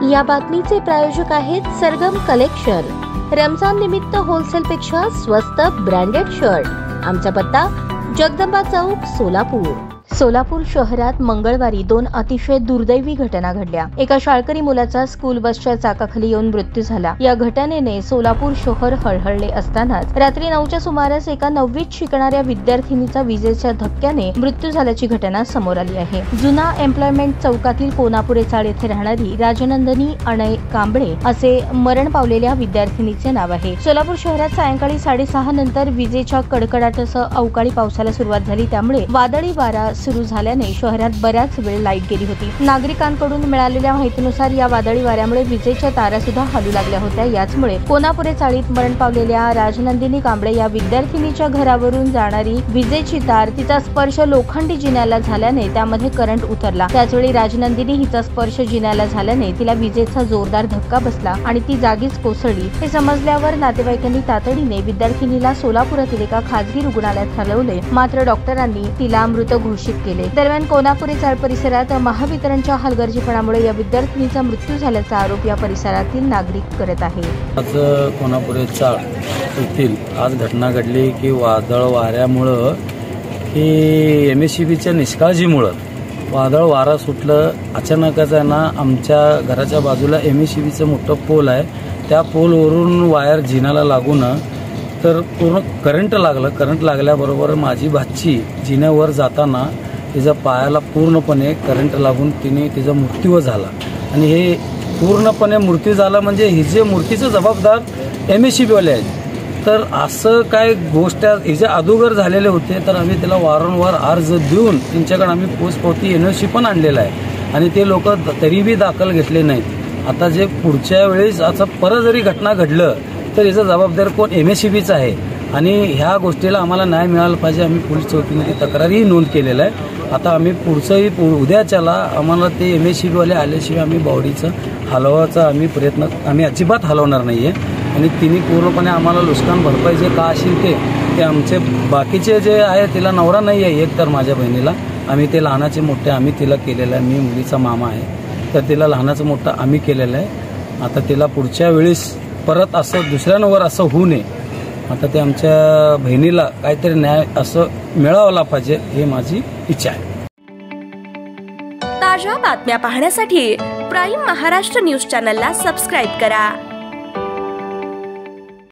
या बातमीचे प्रायोजक आहेत सरगम कलेक्शन। रमजान निमित्त होलसेल पेक्षा स्वस्त ब्रँडेड शर्ट। आमचा पत्ता जगदंबा चौक, सोलापूर। सोलापूर शहरात मंगळवारी 2 अतिशय दुर्दैवी घटना घडल्या। एका शाळकरी मुलाचा स्कूल बसच्या चाकाखाली येऊन मृत्यू झाला। या घटनेने सोलापूर शहर हळहळले असतानाच रात्री 9च्या सुमारास एका 9वीत शिकणाऱ्या विद्यार्थिनीचा विजेच्या धक्क्याने मृत्यू झाल्याची घटना समोर आली आहे। जुना एम्प्लॉयमेंट चौकातील कोनापुरे चाळ येथे राहणारी राजनंदिनी अणय कांबळे असे मरण पावलेल्या विद्यार्थिनीचे नाव आहे। सोलापूर शहरात सायंकाळी 6:30 नंतर विजेच्या कडकडाटासह अवकाळी पावसाला सुरुवात झाली, त्यामुळे वादळी वारा सुरू झाल्याने शहरात बराच वेळ लाईट गेली होती। नागरिकांकडून मिळालेल्या माहितीनुसार या वादळी वाऱ्यामुळे विजेच्या तारा सुद्धा हलू लागल्या होत्या। याचमुळे कोनापुरे चाळीत मरण पावलेल्या राजनंदिनी कांबळे या विद्यार्थिनीच्या घरावरून जाणारी विजेची तार तिचा स्पर्श लोखंडी जिन्याला झाल्याने त्यामध्ये करंट उतरला। त्याचवेळी राजनंदिनी हिचा स्पर्श जिन्याला झाल्याने तिला विजेचा जोरदार धक्का बसला आणि ती जागीच कोसळली। हे समजल्यावर नातेवाईकांनी तातडीने विद्यार्थिनीला सोलापुरातील एका खासगी रुग्णालयात हलवले, मात्र डॉक्टरांनी तिला मृत घोषित केले। दरम्यान कोनापुरे चाळ परिसरात महावितरणच्या हलगर्जीपणामुळे या विद्यार्थिनीचा मृत्यू झाल्याचा आरोप या परिसरातील नागरिक करत आहेत। आज कोनापुरे चाळ येथील आज घटना घडली की वादळ वाऱ्यामुळं की एमएससीबीच्या निष्काळजीमुळं वादळ वारा सुटलं। अचानकच आहे ना, आमच्या घराच्या बाजूला एमएससीबीचं मोठं पोल आहे, त्या पोलवरून वायर जिन्याला लागून तर पूर्ण करंट लागलं। करंट लागल्याबरोबर माझी भाची जिन्यावर जाताना तिच्या पायाला पूर्णपणे करंट लागून तिचा मृत्यू झाला। आणि हे पूर्णपणे मृत्यू झाला म्हणजे हिचे मृत्यूचं जबाबदार एमएससीबीवाले आहेत। तर असं काय गोष्ट हिच्या अगोदर झालेले होते, तर आम्ही त्याला वारंवार अर्ज देऊन त्यांच्याकडे आम्ही पोचपावती एनओसी पण आणलेला आहे आणि ते लोक तरीही दाखल घेतले नाहीत। आता जे पुढच्या वेळेस असं परत जरी घटना घडलं तर याचा जबाबदार कोण? एमएससीबीचा आहे आणि ह्या गोष्टीला आम्हाला न्याय मिळाला पाहिजे। आम्ही पोलीस चौकीमध्ये तक्रारही नोंद केलेला आहे। आता आम्ही पुढचंही उद्याच्याला आम्हाला ते एमएससीबीवाले आल्याशिवाय आम्ही बॉडीचं हलवायचा प्रयत्न अजिबात हलवणार नाहीये आणि तिने पूर्णपणे आम्हाला नुकसान भरपाई जे का असेल ते आमचे बाकीचे जे आहे, तिला नवरा नाही आहे एक, तर माझ्या बहिणीला आम्ही ते लहानाचे मोठे आम्ही तिला केलेलं आहे। मी मुलीचा मामा आहे, तर तिला लहानाचं मोठं आम्ही केलेलं आहे। आता तिला पुढच्या वेळेस परत असं दुसऱ्यांवर असं होऊ नये, आता ते आमच्या बहिणीला काहीतरी न्याय असं मिळावला पाहिजे, हे माझी इच्छा आहे। ताज्या बातम्या पाहण्यासाठी प्राईम महाराष्ट्र न्यूज चॅनलला सबस्क्राईब करा।